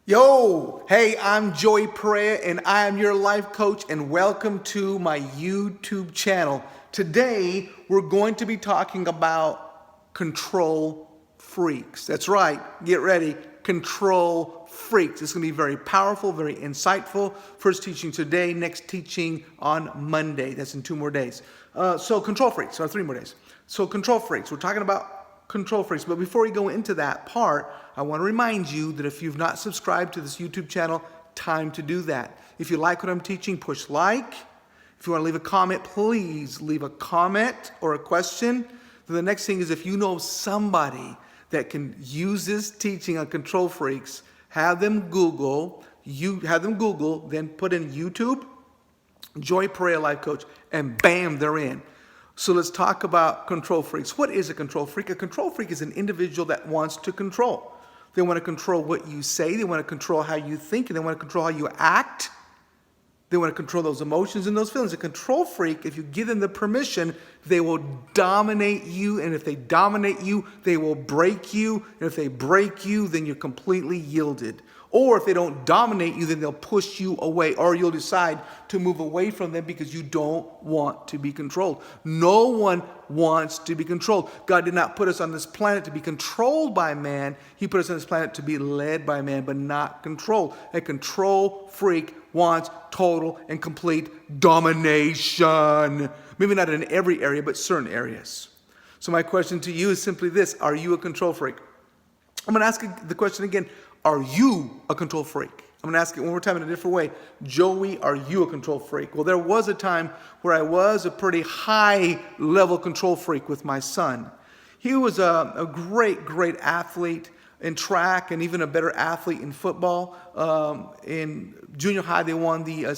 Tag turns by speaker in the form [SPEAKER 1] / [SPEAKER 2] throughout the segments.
[SPEAKER 1] Yo, hey, I'm Joey Perea and I am your life coach and welcome to my YouTube channel. Today, we're going to be talking about control freaks. That's right, get ready, control freaks. It's going to be very powerful, very insightful. First teaching today, next teaching on Monday. That's in 2 more days. So control freaks, or 3 more days. So control freaks, we're talking about control freaks. But before we go into that part, I want to remind you that if you've not subscribed to this YouTube channel, time to do that. If you like what I'm teaching, push like. If you want to leave a comment, please leave a comment or a question. Then the next thing is, if you know somebody that can use this teaching on control freaks, have them Google, then put in YouTube, Joey Perea Life Coach, and bam, they're in. So let's talk about control freaks. What is a control freak? A control freak is an individual that wants to control. They want to control what you say. They want to control how you think. And they want to control how you act. They want to control those emotions and those feelings. A control freak, if you give them the permission, they will dominate you. And if they dominate you, they will break you. And if they break you, then you're completely yielded. Or if they don't dominate you, then they'll push you away, or you'll decide to move away from them because you don't want to be controlled. No one wants to be controlled. God did not put us on this planet to be controlled by man. He put us on this planet to be led by man, but not controlled. A control freak wants total and complete domination. Maybe not in every area, but certain areas. So my question to you is simply this: are you a control freak? I'm going to ask the question again. Are you a control freak? I'm going to ask it one more time in a different way. Joey, are you a control freak? Well, there was a time where I was a pretty high-level control freak with my son. He was a great athlete in track and even a better athlete in football. In junior high, they won the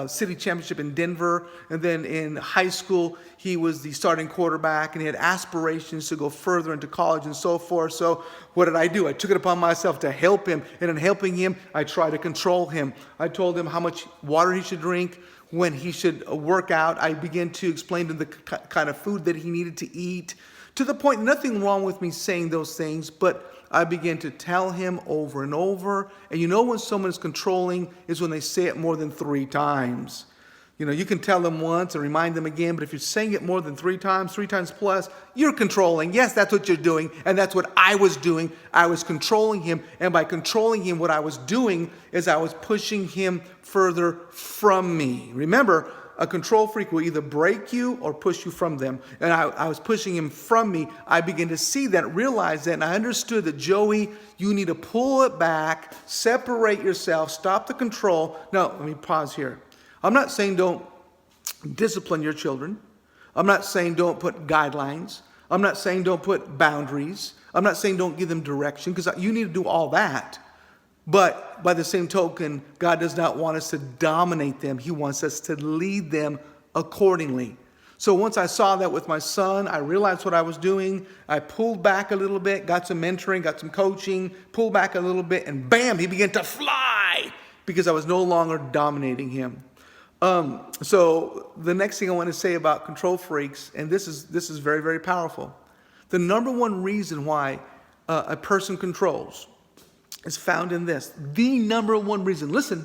[SPEAKER 1] city championship in Denver. And then in high school, he was the starting quarterback, and he had aspirations to go further into college and so forth. So what did I do? I took it upon myself to help him. And in helping him, I tried to control him. I told him how much water he should drink, when he should work out. I began to explain to him the kind of food that he needed to eat, to the point, nothing wrong with me saying those things, but I began to tell him over and over. And you know when someone is controlling is when they say it more than 3 times. You know, you can tell them once and remind them again, but if you're saying it more than 3 times plus, you're controlling. Yes, that's what you're doing, and that's what I was doing. I was controlling him, and by controlling him, what I was doing is I was pushing him further from me. Remember, a control freak will either break you or push you from them. And I was pushing him from me. I began to see that, realize that, and I understood that, Joey, you need to pull it back, separate yourself, stop the control. Now, let me pause here. I'm not saying don't discipline your children. I'm not saying don't put guidelines. I'm not saying don't put boundaries. I'm not saying don't give them direction, because you need to do all that. But by the same token, God does not want us to dominate them. He wants us to lead them accordingly. So once I saw that with my son, I realized what I was doing. I pulled back a little bit, got some mentoring, got some coaching, pulled back a little bit, and bam, he began to fly because I was no longer dominating him. So the next thing I want to say about control freaks, and this is very, very powerful. The number one reason why a person controls is found in this. The number one reason, listen,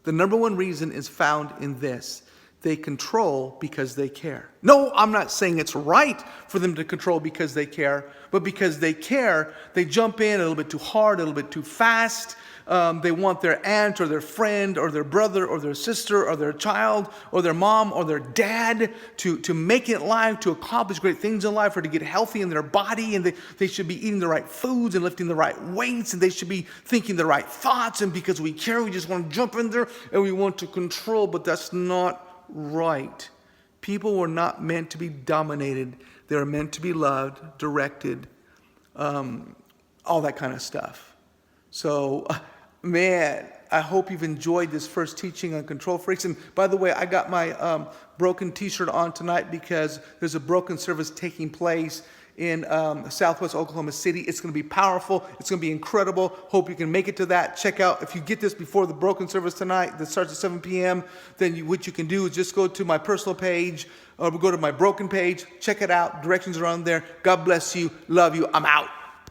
[SPEAKER 1] the number one reason is found in this. They control because they care. No, I'm not saying it's right for them to control because they care, but because they care, they jump in a little bit too hard, a little bit too fast. They want their aunt or their friend or their brother or their sister or their child or their mom or their dad to make it in life, to accomplish great things in life, or to get healthy in their body. And they should be eating the right foods and lifting the right weights, and they should be thinking the right thoughts. And because we care, we just want to jump in there and we want to control, but that's not right. People were not meant to be dominated. They were meant to be loved, directed, all that kind of stuff. So, man, I hope you've enjoyed this first teaching on control freaks. And by the way, I got my broken t-shirt on tonight because there's a broken service taking place in Southwest Oklahoma City. It's going to be powerful. It's going to be incredible. Hope you can make it to that. Check out, if you get this before the broken service tonight that starts at 7 p.m., then what you can do is just go to my personal page or go to my broken page. Check it out. Directions are on there. God bless you. Love you. I'm out.